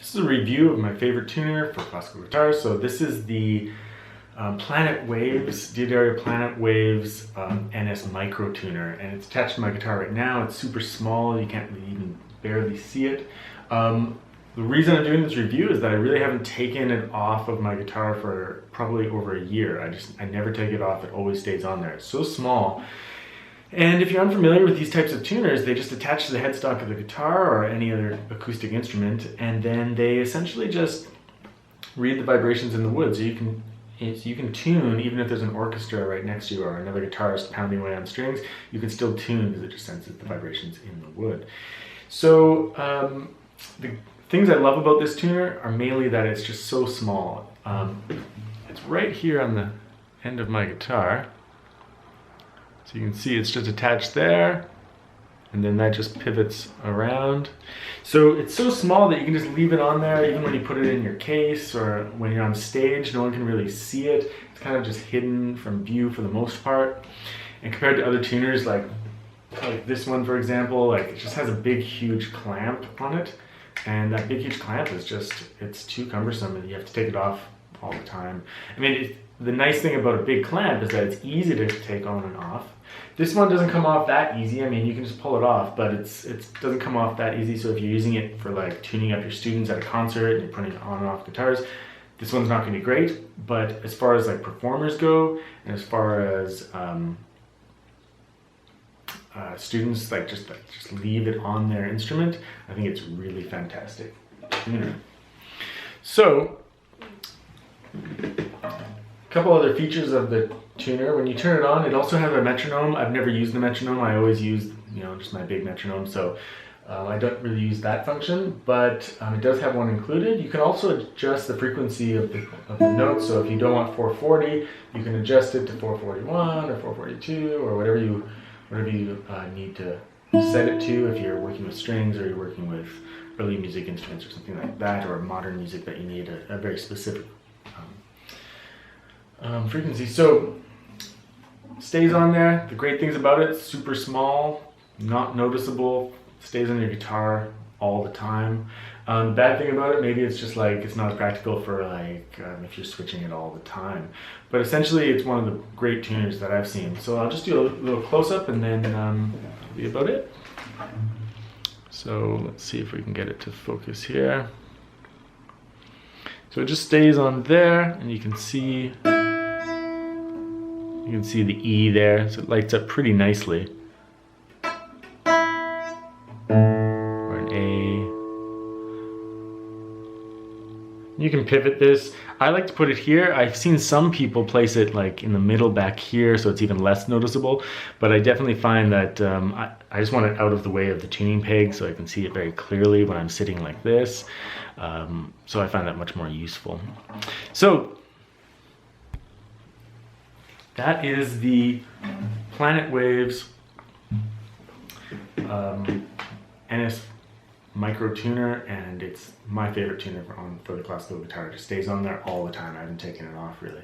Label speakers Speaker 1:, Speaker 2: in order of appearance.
Speaker 1: This is a review of my favorite tuner for classical guitar. So this is the Planet Waves, D'Addario Planet Waves NS Micro Tuner, and it's attached to my guitar right now. It's super small, you can't really even barely see it. The reason I'm doing this review is that I really haven't taken it off of my guitar for probably over a year. I never take it off, it always stays on there. It's so small. And if you're unfamiliar with these types of tuners, they just attach to the headstock of the guitar or any other acoustic instrument, and then they essentially just read the vibrations in the wood. So you can tune even if there's an orchestra right next to you or another guitarist pounding away on strings. You can still tune because it just senses the vibrations in the wood. So the things I love about this tuner are mainly that it's just so small. It's right here on the end of my guitar. So you can see it's just attached there, and then that just pivots around. So it's so small that you can just leave it on there even when you put it in your case or when you're on stage. No one can really see it. It's kind of just hidden from view for the most part. And compared to other tuners like this one, for example, it just has a big huge clamp on it. And that big huge clamp is just, it's too cumbersome and you have to take it off all the time. I mean, the nice thing about a big clamp is that it's easy to take on and off. This one doesn't come off that easy. I mean, you can just pull it off, but it doesn't come off that easy. So if you're using it for tuning up your students at a concert and you're putting it on and off guitars, this one's not gonna be great. But as far as performers go, and as far as students just leave it on their instrument, I think it's really fantastic. So, a couple other features of the tuner. When you turn it on, it also has a metronome. I've never used the metronome. I always use, just my big metronome. So I don't really use that function, but it does have one included. You can also adjust the frequency of the notes. So if you don't want 440, you can adjust it to 441 or 442 or whatever you need to set it to if you're working with strings or you're working with early music instruments or something like that, or modern music that you need a very specific frequency. So stays on there. The great things about it: super small, not noticeable, stays on your guitar all the time. The bad thing about it, maybe it's just it's not as practical for if you're switching it all the time. But essentially, it's one of the great tuners that I've seen. So I'll just do a little close-up and then that'll be about it. So let's see if we can get it to focus here. So it just stays on there, and you can see the E there, so it lights up pretty nicely. Or an A. You can pivot this. I like to put it here. I've seen some people place it in the middle back here, so it's even less noticeable. But I definitely find that I just want it out of the way of the tuning peg so I can see it very clearly when I'm sitting like this. So I find that much more useful. So that is the Planet Waves NS Micro Tuner, and it's my favorite tuner for the classical guitar. It just stays on there all the time. I haven't taken it off really.